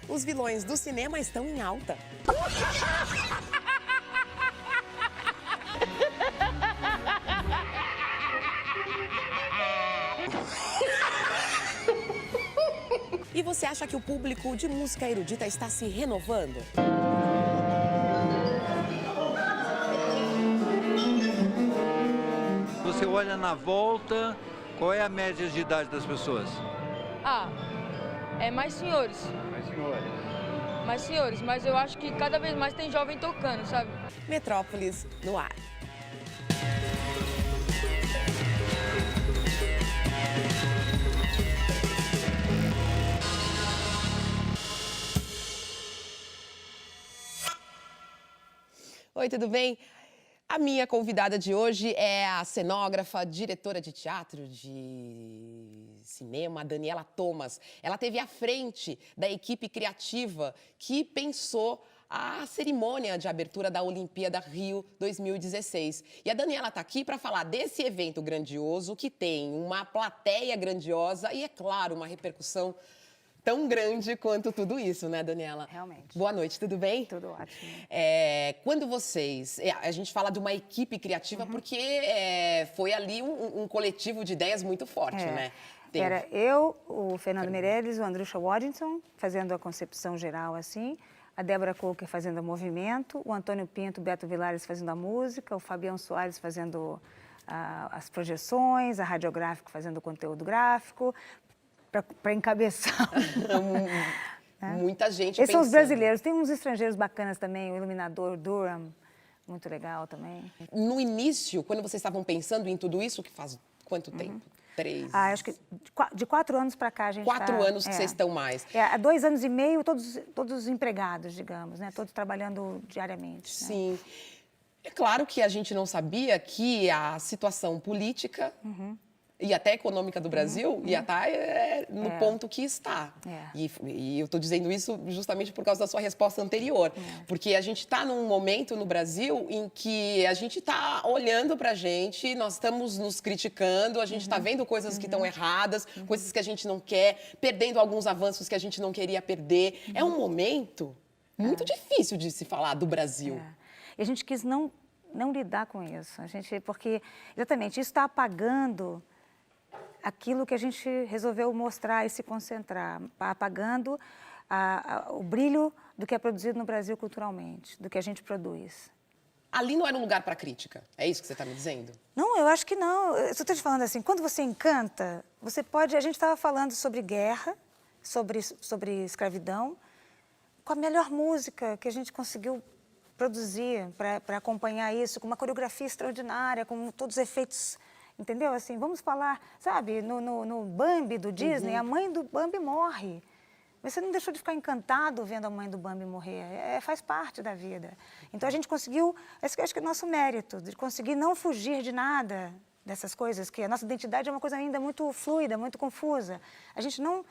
Os vilões do cinema estão em alta. E você acha que o público de música erudita está se renovando? Você olha na volta, qual é a média de idade das pessoas? É mais senhores. Mais senhores. Mais senhores, mas eu acho que cada vez mais tem jovem tocando, sabe? Metrópolis no ar. Oi, tudo bem? A minha convidada de hoje é a cenógrafa, diretora de teatro, de cinema, Daniela Thomas. Ela esteve à frente da equipe criativa que pensou a cerimônia de abertura da Olimpíada Rio 2016. E a Daniela está aqui para falar desse evento grandioso que tem uma plateia grandiosa e, é claro, uma repercussão tão grande quanto tudo isso, né, Daniela? Realmente. Boa noite, tudo bem? Tudo ótimo. Quando vocês... a gente fala de uma equipe criativa porque foi ali um coletivo de ideias muito forte, né? Era eu, o Fernando Meirelles, o Andrusha Waddington, fazendo a concepção geral, assim, a Débora Coker fazendo o movimento, o Antônio Pinto, o Beto Vilares fazendo a música, o Fabião Soares fazendo as projeções, a Radiográfico fazendo o conteúdo gráfico, para encabeçar. Muita gente Esses são os pensando. brasileiros. Tem uns estrangeiros bacanas também, o iluminador Durham, muito legal também. No início, quando vocês estavam pensando em tudo isso, que faz quanto tempo? 3? Acho que de 4 anos para cá a gente 4 anos que vocês estão mais. Há 2 anos e meio, todos empregados, digamos, né? Todos trabalhando diariamente. Sim. Né? É claro que a gente não sabia que a situação política e até econômica do Brasil ia estar no ponto que está. E eu estou dizendo isso justamente por causa da sua resposta anterior. Porque a gente está num momento no Brasil em que a gente está olhando para a gente, nós estamos nos criticando, a gente está vendo coisas que estão erradas, coisas que a gente não quer, perdendo alguns avanços que a gente não queria perder. É um momento muito difícil de se falar do Brasil. E a gente quis não lidar com isso. Porque, exatamente, isso está apagando aquilo que a gente resolveu mostrar e se concentrar, apagando o brilho do que é produzido no Brasil culturalmente, do que a gente produz. Ali não era um lugar para crítica, é isso que você está me dizendo? Não, eu acho que não. Eu estou te falando assim, quando você encanta, você pode... A gente estava falando sobre guerra, sobre escravidão, com a melhor música que a gente conseguiu produzir para acompanhar isso, com uma coreografia extraordinária, com todos os efeitos... Entendeu? Assim, vamos falar, sabe, no Bambi do Disney, a mãe do Bambi morre. Mas você não deixou de ficar encantado vendo a mãe do Bambi morrer. Faz parte da vida. Então a gente conseguiu, acho que é o nosso mérito, de conseguir não fugir de nada dessas coisas, que a nossa identidade é uma coisa ainda muito fluida, muito confusa. A gente não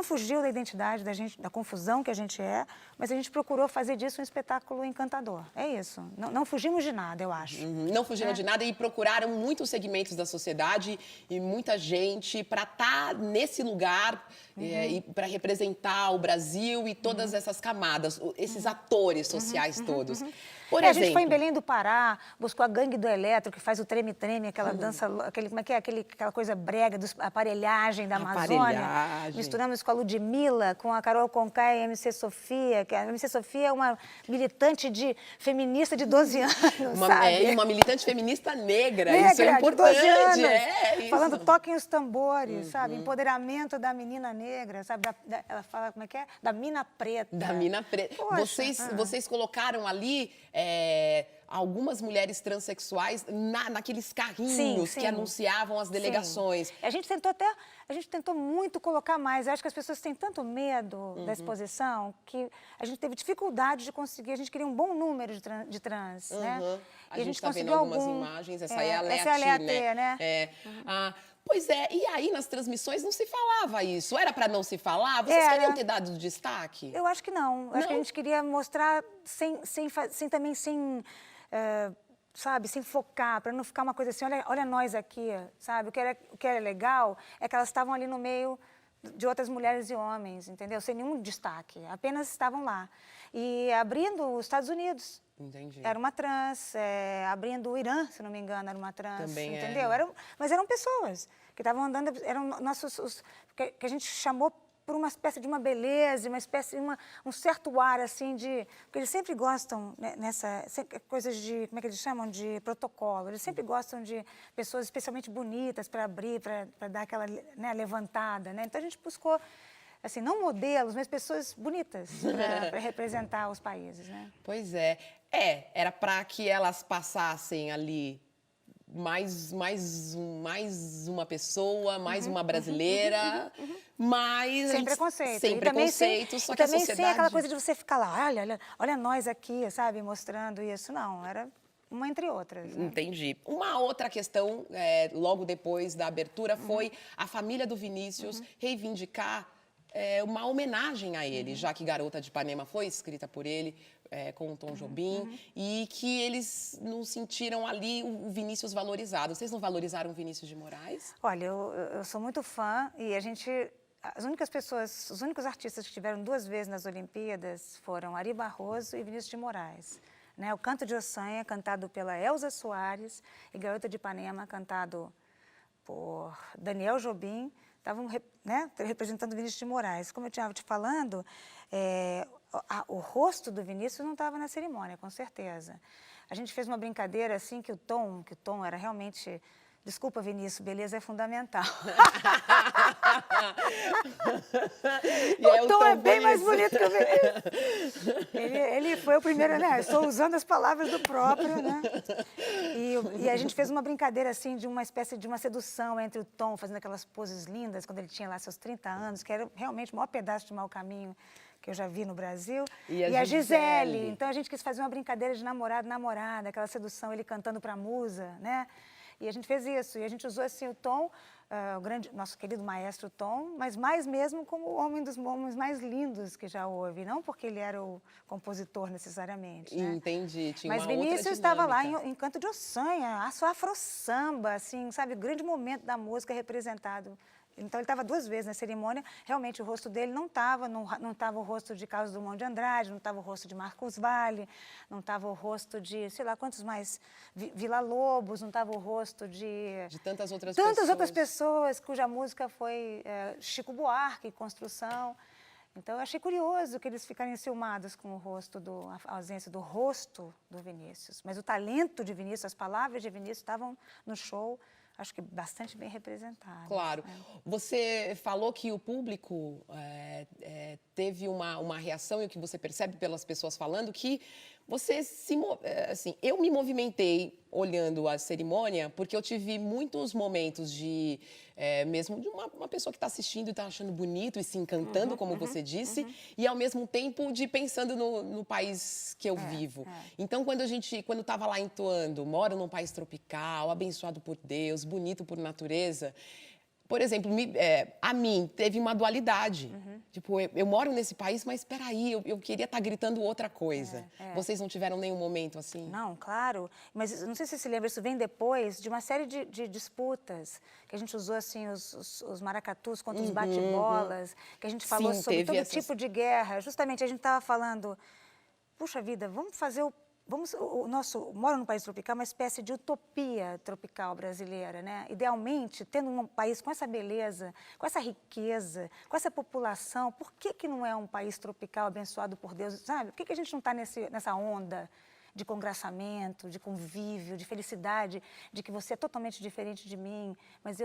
fugiu da identidade da gente, da confusão que a gente é, mas a gente procurou fazer disso um espetáculo encantador. É isso. Não fugimos de nada, eu acho. Não fugiram de nada e procuraram muitos segmentos da sociedade e muita gente para estar nesse lugar e para representar o Brasil e todas essas camadas, esses atores sociais todos. Por exemplo, a gente foi em Belém do Pará, buscou a Gangue do Eletro, que faz o treme-treme, aquela dança, como é que é? Aquela coisa brega, aparelhagem da Amazônia. Misturamos com a Ludmilla, com a Carol Conká e a MC Sofia, que a MC Sofia é uma militante feminista de 12 anos, sabe? Uma militante feminista negra, isso é importante. De 12 anos, isso. Falando toquem os tambores, sabe? Empoderamento da menina negra, sabe? Ela fala, como é que é? Da mina preta. Da mina preta. Vocês colocaram ali algumas mulheres transexuais naqueles carrinhos que anunciavam as delegações. A gente tentou muito colocar mais. Eu acho que as pessoas têm tanto medo da exposição que a gente teve dificuldade de conseguir. A gente queria um bom número de trans, né? A gente está vendo algumas imagens. Essa é a Lea, né? Pois é, e aí nas transmissões não se falava isso. Era para não se falar? Vocês queriam ter dado destaque? Eu acho que não. Acho que a gente queria mostrar sabe, sem focar, para não ficar uma coisa assim, olha nós aqui, sabe? O que era legal é que elas estavam ali no meio de outras mulheres e homens, entendeu? Sem nenhum destaque, apenas estavam lá. E abrindo os Estados Unidos. Entendi. Era uma trans, abrindo o Irã, se não me engano, era uma trans, Também entendeu? era. Mas eram pessoas que estavam andando, eram nossos, que a gente chamou por uma espécie de uma beleza, uma espécie, um certo ar, assim, porque eles sempre gostam, né, coisas de, como é que eles chamam? De protocolo. Eles sempre gostam de pessoas especialmente bonitas para abrir, para dar aquela, né, levantada, né? Então a gente buscou, assim, não modelos, mas pessoas bonitas para representar os países, né? Pois é. Era para que elas passassem ali mais uma pessoa, mais uma brasileira, mas... Sem preconceito. Sem preconceito, só que a sociedade... também sem aquela coisa de você ficar lá, olha nós aqui, sabe, mostrando isso. Não, era uma entre outras. Né? Entendi. Uma outra questão, logo depois da abertura, foi a família do Vinícius reivindicar uma homenagem a ele, já que Garota de Ipanema foi escrita por ele, com o Tom Jobim, e que eles não sentiram ali o Vinícius valorizado. Vocês não valorizaram o Vinícius de Moraes? Olha, eu sou muito fã e os únicos artistas que estiveram 2 vezes nas Olimpíadas foram Ari Barroso e Vinícius de Moraes. Né? O Canto de Ossanha, cantado pela Elza Soares, e Garota de Ipanema, cantado por Daniel Jobim, estavam, né, representando Vinícius de Moraes. Como eu estava te falando, o rosto do Vinícius não estava na cerimônia, com certeza. A gente fez uma brincadeira assim que o Tom era realmente... Desculpa, Vinícius, beleza é fundamental. O Tom é bem mais bonito que o Vinícius. Ele foi o primeiro, né? Estou usando as palavras do próprio, né? E a gente fez uma brincadeira assim de uma espécie de uma sedução entre o Tom, fazendo aquelas poses lindas, quando ele tinha lá seus 30 anos, que era realmente o maior pedaço de mau caminho que eu já vi no Brasil, e a Gisele. Então a gente quis fazer uma brincadeira de namorada, aquela sedução, ele cantando para a musa, né? E a gente fez isso, e a gente usou assim o Tom, nosso querido maestro Tom, mas mais mesmo como o homem dos homens mais lindos que já houve, não porque ele era o compositor necessariamente. Né? Entendi, tinha mas uma outra Vinícius estava lá dinâmica. em Canto de Ossanha, a sua afro-samba, assim, sabe, o grande momento da música representado. Então, ele estava 2 vezes na cerimônia, realmente o rosto dele não estava o rosto de Carlos Drummond de Andrade, não estava o rosto de Marcos Valle, não estava o rosto de, sei lá, quantos mais, Villa-Lobos, não estava o rosto de... De tantas outras pessoas cuja música foi Chico Buarque, Construção. Então, eu achei curioso que eles ficarem enciumados com a ausência do rosto do Vinícius. Mas o talento de Vinícius, as palavras de Vinícius estavam no show, acho que bastante bem representado. Claro. Você falou que o público teve uma reação, e o que você percebe pelas pessoas falando, que você assim, eu me movimentei olhando a cerimônia, porque eu tive muitos momentos mesmo de uma pessoa que está assistindo e está achando bonito e se encantando, como você disse, e ao mesmo tempo pensando no país que eu vivo. Então, quando estava lá entoando, moro num país tropical, abençoado por Deus, bonito por natureza, por exemplo, a mim teve uma dualidade. Tipo, eu moro nesse país, mas espera aí, eu queria estar gritando outra coisa. Vocês não tiveram nenhum momento assim? Não, claro. Mas não sei se você se lembra, isso vem depois de uma série de disputas, que a gente usou assim os maracatus contra os bate-bolas, que a gente falou sobre todo tipo de guerra. Justamente a gente estava falando, puxa vida, vamos fazer moro num país tropical, uma espécie de utopia tropical brasileira, né? Idealmente, tendo um país com essa beleza, com essa riqueza, com essa população, por que não é um país tropical abençoado por Deus, sabe? Por que a gente não está nessa onda de congraçamento, de convívio, de felicidade, de que você é totalmente diferente de mim, mas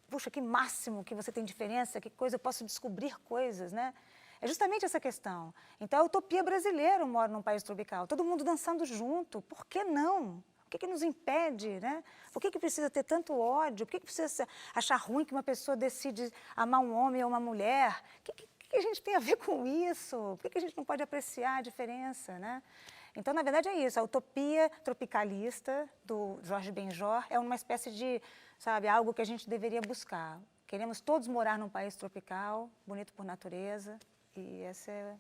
puxa, que máximo que você tem diferença, que coisa, eu posso descobrir coisas, né? É justamente essa questão. Então, a utopia brasileira mora num país tropical, todo mundo dançando junto, por que não? O que nos impede, né? Por que precisa ter tanto ódio? Por que precisa achar ruim que uma pessoa decide amar um homem ou uma mulher? O que a gente tem a ver com isso? Por que a gente não pode apreciar a diferença, né? Então, na verdade, é isso. A utopia tropicalista do Jorge Benjor é uma espécie de, sabe, algo que a gente deveria buscar. Queremos todos morar num país tropical, bonito por natureza. E essa é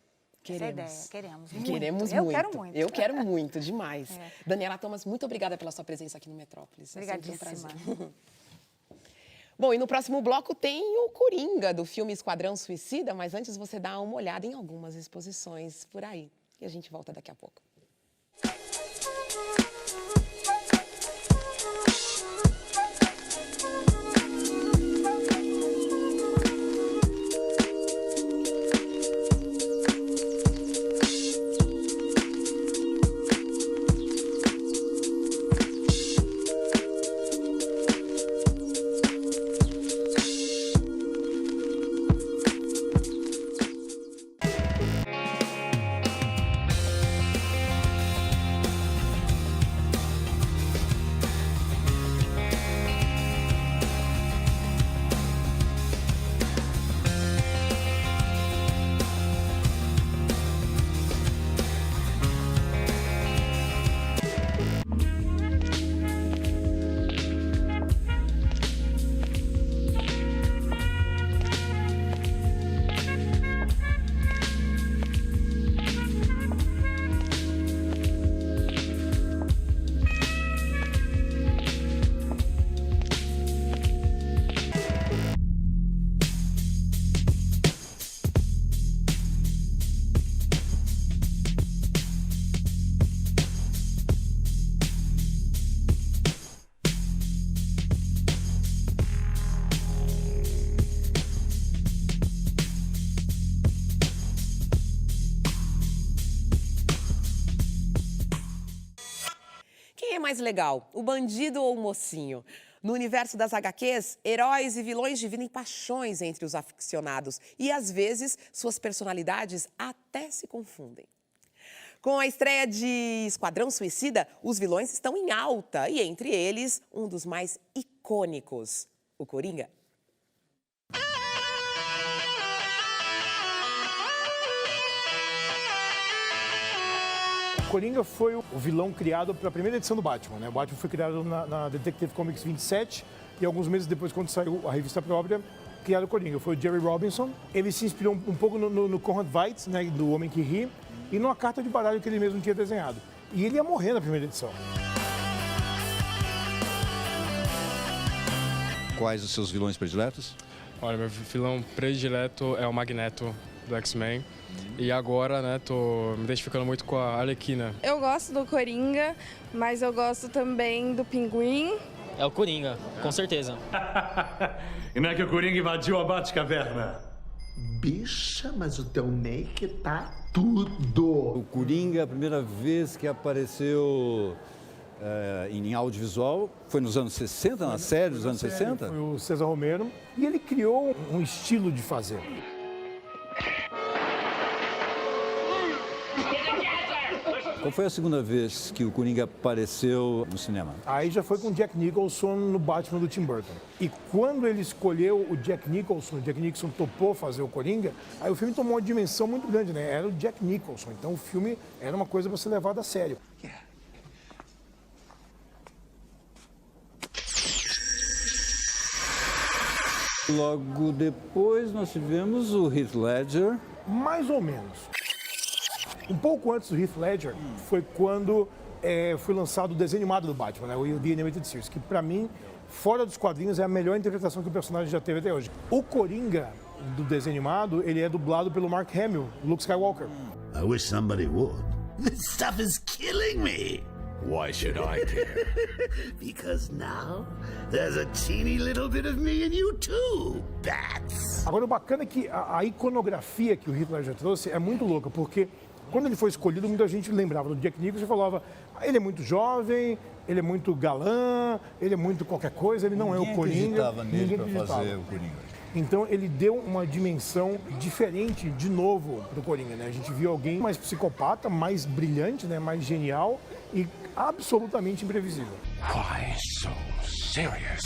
a ideia. Queremos muito. Eu quero muito. Eu quero muito, demais. Daniela Thomas, muito obrigada pela sua presença aqui no Metrópolis. Obrigadíssima. É sempre um prazer. Bom, e no próximo bloco tem o Coringa, do filme Esquadrão Suicida, mas antes você dá uma olhada em algumas exposições por aí. E a gente volta daqui a pouco. Quem é mais legal, o bandido ou o mocinho? No universo das HQs, heróis e vilões dividem paixões entre os aficionados e, às vezes, suas personalidades até se confundem. Com a estreia de Esquadrão Suicida, os vilões estão em alta e, entre eles, um dos mais icônicos, o Coringa. Coringa foi o vilão criado pela primeira edição do Batman, né? O Batman foi criado na Detective Comics 27 e alguns meses depois, quando saiu a revista própria, criaram o Coringa. Foi o Jerry Robinson. Ele se inspirou um pouco no Conrad Veidt, né, do Homem que Ri, e numa carta de baralho que ele mesmo tinha desenhado. E ele ia morrer na primeira edição. Quais os seus vilões prediletos? Olha, meu vilão predileto é o Magneto do X-Men. E agora, né, tô me identificando muito com a Arlequina. Eu gosto do Coringa, mas eu gosto também do Pinguim. É o Coringa, com certeza. E não é que o Coringa invadiu a Batcaverna? Bicha, mas o teu make tá tudo. O Coringa, a primeira vez que apareceu em audiovisual, foi nos anos 60, na série dos anos 60? Foi o César Romero. E ele criou um estilo de fazer. Qual foi a segunda vez que o Coringa apareceu no cinema? Aí já foi com o Jack Nicholson no Batman do Tim Burton. E quando ele escolheu o Jack Nicholson topou fazer o Coringa, aí o filme tomou uma dimensão muito grande, né? Era o Jack Nicholson, então o filme era uma coisa para ser levada a sério. Logo depois nós tivemos o Heath Ledger. Mais ou menos. Um pouco antes do Heath Ledger foi quando foi lançado o desenho animado do Batman, né? O The Animated Series, que pra mim, fora dos quadrinhos, é a melhor interpretação que o personagem já teve até hoje. O Coringa do desenho animado, ele é dublado pelo Mark Hamill, Luke Skywalker. I wish somebody would. This stuff is killing me. Why should I care? Because now there's a teeny little bit of me in you too, bats. Agora, o bacana é que a iconografia que o Heath Ledger trouxe é muito louca, porque quando ele foi escolhido, muita gente lembrava do Jack Nicholson e falava: ele é muito jovem, ele é muito galã, ele é muito qualquer coisa, ele não é o Coringa. Ninguém acreditava para fazer o Coringa. Então ele deu uma dimensão diferente de novo pro Coringa, né? A gente viu alguém mais psicopata, mais brilhante, né? Mais genial e absolutamente imprevisível. Why so serious?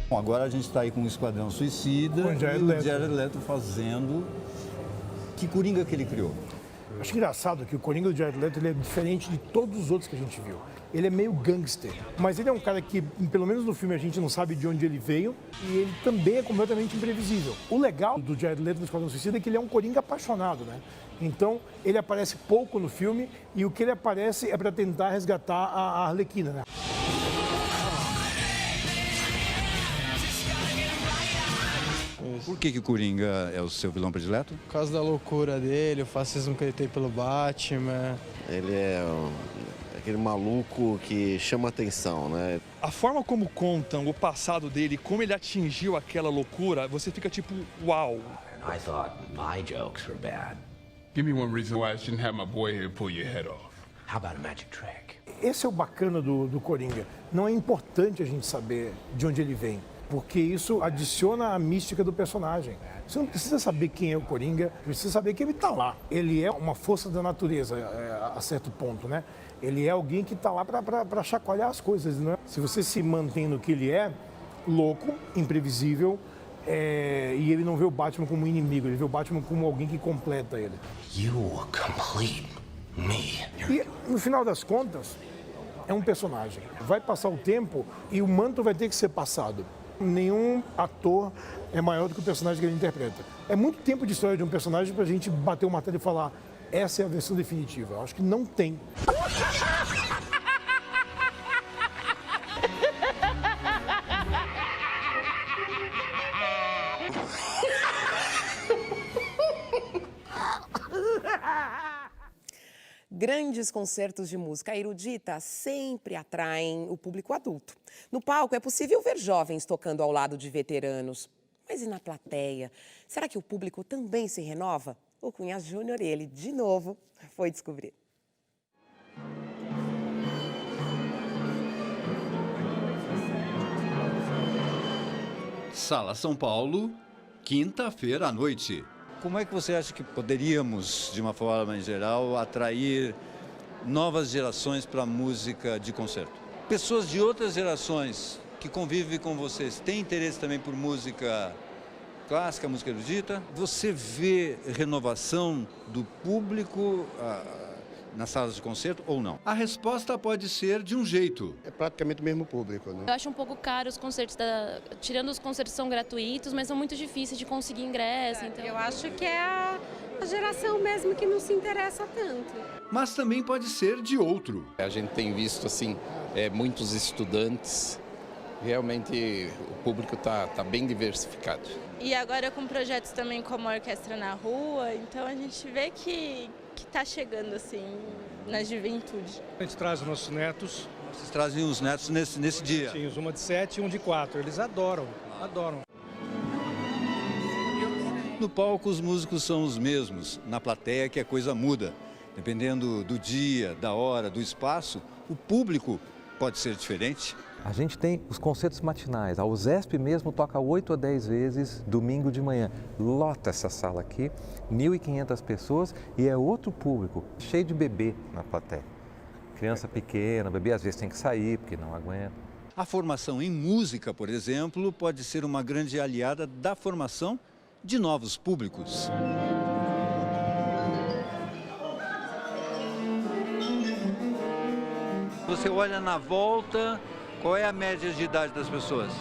Bom, agora a gente está aí com o Esquadrão Suicida Com o Jared e Leto. o Jared Leto fazendo... Que Coringa que ele criou? Acho engraçado que o Coringa do Jared Leto ele é diferente de todos os outros que a gente viu. Ele é meio gangster, mas ele é um cara que, pelo menos no filme, a gente não sabe de onde ele veio e ele também é completamente imprevisível. O legal do Jared Leto do Esquadrão Suicida é que ele é um Coringa apaixonado, né? Então, ele aparece pouco no filme e o que ele aparece é para tentar resgatar a Arlequina, né? Por que o Coringa é o seu vilão predileto? Por causa da loucura dele, o fascismo que ele tem pelo Batman. Ele é aquele maluco que chama atenção, né? A forma como contam o passado dele, como ele atingiu aquela loucura, você fica tipo, uau. I thought my jokes were bad. Give me one reason why I shouldn't have my boy here pull your head off. How about a magic trick? Esse é o bacana do Coringa. Não é importante a gente saber de onde ele vem, porque isso adiciona a mística do personagem. Você não precisa saber quem é o Coringa, precisa saber que ele está lá. Ele é uma força da natureza, a certo ponto, né? Ele é alguém que está lá para chacoalhar as coisas, né? Se você se mantém no que ele é, louco, imprevisível, e ele não vê o Batman como um inimigo, ele vê o Batman como alguém que completa ele. You complete me. E, no final das contas, é um personagem. Vai passar o tempo e o manto vai ter que ser passado. Nenhum ator é maior do que o personagem que ele interpreta. É muito tempo de história de um personagem pra gente bater o martelo e falar essa é a versão definitiva. Eu acho que não tem. Grandes concertos de música erudita sempre atraem o público adulto. No palco é possível ver jovens tocando ao lado de veteranos. Mas e na plateia? Será que o público também se renova? O Cunha Júnior, ele, de novo, foi descobrir. Sala São Paulo, quinta-feira à noite. Como é que você acha que poderíamos, de uma forma em geral, atrair novas gerações para a música de concerto? Pessoas de outras gerações que convivem com vocês têm interesse também por música clássica, música erudita? Você vê renovação do público nas salas de concerto ou não? A resposta pode ser de um jeito. É praticamente o mesmo público, né? Eu acho um pouco caro os concertos, tirando os concertos são gratuitos, mas são muito difíceis de conseguir ingresso. Então... Eu acho que é a geração mesmo que não se interessa tanto. Mas também pode ser de outro. A gente tem visto assim, muitos estudantes, realmente o público está bem diversificado. E agora com projetos também como a Orquestra na Rua, então a gente vê que está chegando assim na juventude. A gente traz os nossos netos. Vocês trazem os netos nesse dia? Sim, uma de 7 e um de 4. Eles adoram. No palco os músicos são os mesmos, na plateia que a coisa muda. Dependendo do dia, da hora, do espaço, o público pode ser diferente. A gente tem os concertos matinais. A USESP mesmo toca 8 a 10 vezes domingo de manhã. Lota essa sala aqui, 1.500 pessoas e é outro público, cheio de bebê na plateia. Criança pequena, bebê às vezes tem que sair porque não aguenta. A formação em música, por exemplo, pode ser uma grande aliada da formação de novos públicos. Você olha na volta, qual é a média de idade das pessoas?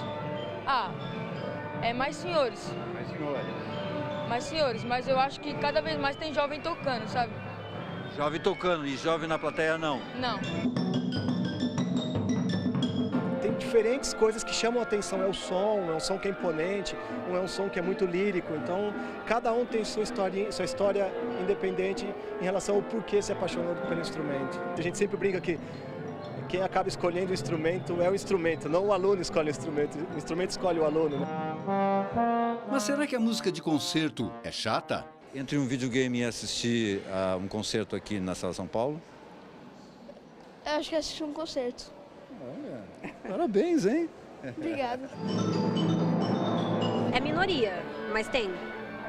É mais senhores. Mais senhores, mas eu acho que cada vez mais tem jovem tocando, sabe? Jovem tocando e jovem na plateia não? Não. Tem diferentes coisas que chamam a atenção. É um som que é imponente, é um som que é muito lírico. Então, cada um tem sua história independente em relação ao porquê se apaixonou pelo instrumento. A gente sempre brinca que quem acaba escolhendo o instrumento é o instrumento, não o aluno escolhe o instrumento escolhe o aluno. Né? Mas será que a música de concerto é chata? Entre um videogame e assistir a um concerto aqui na Sala São Paulo? Eu acho que assisti um concerto. Olha, parabéns, hein? Obrigada. É minoria, mas tem.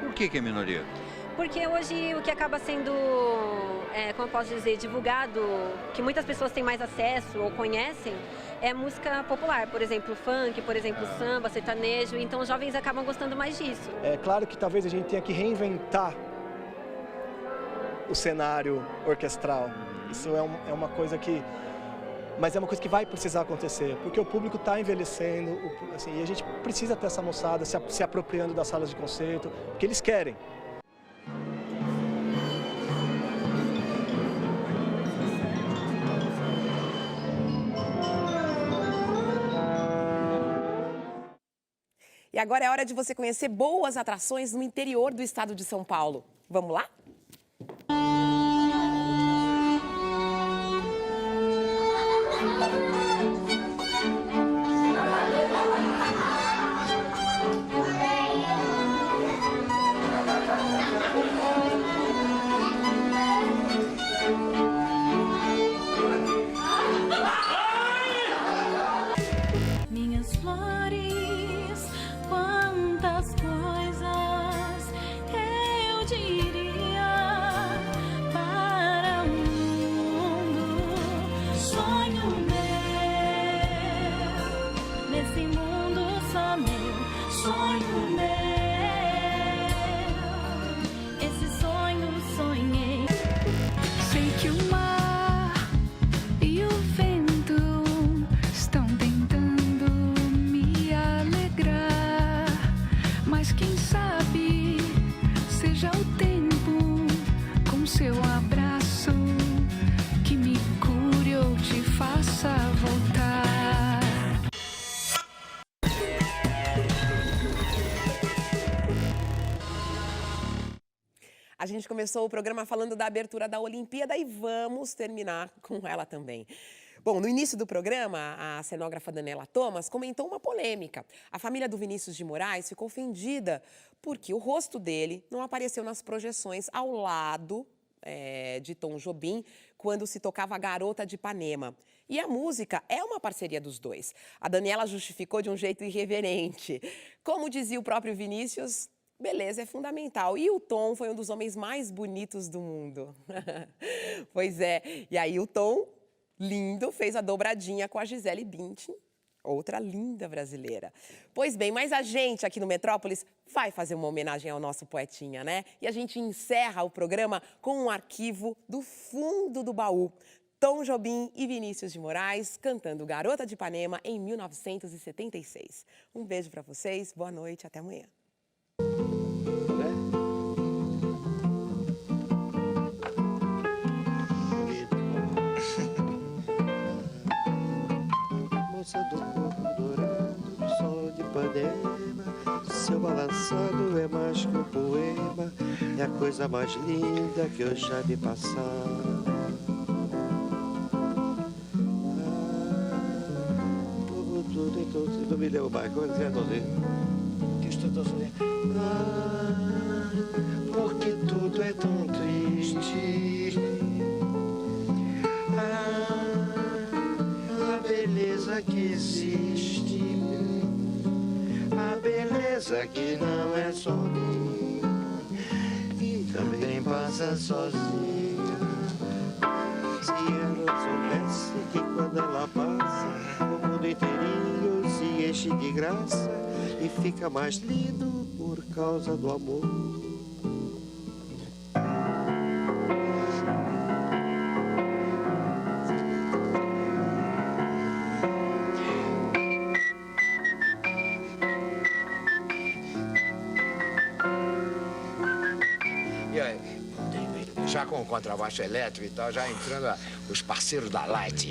Por que é minoria? Porque hoje o que acaba sendo, como eu posso dizer, divulgado, que muitas pessoas têm mais acesso ou conhecem, é música popular. Por exemplo, funk, por exemplo, samba, sertanejo. Então os jovens acabam gostando mais disso. É claro que talvez a gente tenha que reinventar o cenário orquestral. Isso é uma coisa que... Mas é uma coisa que vai precisar acontecer, porque o público está envelhecendo, assim, e a gente precisa ter essa moçada se apropriando das salas de concerto, porque eles querem. E agora é hora de você conhecer boas atrações no interior do estado de São Paulo. Vamos lá? Minhas flores, quantas coisas eu diria para o mundo. Sonho meu, nesse mundo só meu, sonho meu, esse sonho sonhei. Sei que o mar e o vento estão tentando me alegrar, mas quem sabe seja o tempo com seu abraço que me cure ou te faça voltar. A gente começou o programa falando da abertura da Olimpíada e vamos terminar com ela também. Bom, no início do programa, a cenógrafa Daniela Thomas comentou uma polêmica. A família do Vinícius de Moraes ficou ofendida porque o rosto dele não apareceu nas projeções ao lado de Tom Jobim quando se tocava Garota de Ipanema. E a música é uma parceria dos dois. A Daniela justificou de um jeito irreverente. Como dizia o próprio Vinícius, beleza é fundamental. E o Tom foi um dos homens mais bonitos do mundo. Pois é. E aí o Tom, lindo, fez a dobradinha com a Gisele Bündchen, outra linda brasileira. Pois bem, mas a gente aqui no Metrópolis vai fazer uma homenagem ao nosso poetinha, né? E a gente encerra o programa com um arquivo do fundo do baú. Tom Jobim e Vinícius de Moraes cantando Garota de Ipanema em 1976. Um beijo para vocês, boa noite, até amanhã. Moça do corpo dourado do sol de Ipanema, seu balançado é mais que um poema, é a coisa mais linda que eu já vi passar. Não me lembro mais, quando é que estou porque tudo é tão triste. A beleza que existe, a beleza que não é só minha e também passa sozinha. Se ela soubesse que quando ela passa, o mundo inteirinho se enche de graça e fica mais lindo por causa do amor. E aí, já com o contrabaixo elétrico e tal, já entrando os parceiros da Light.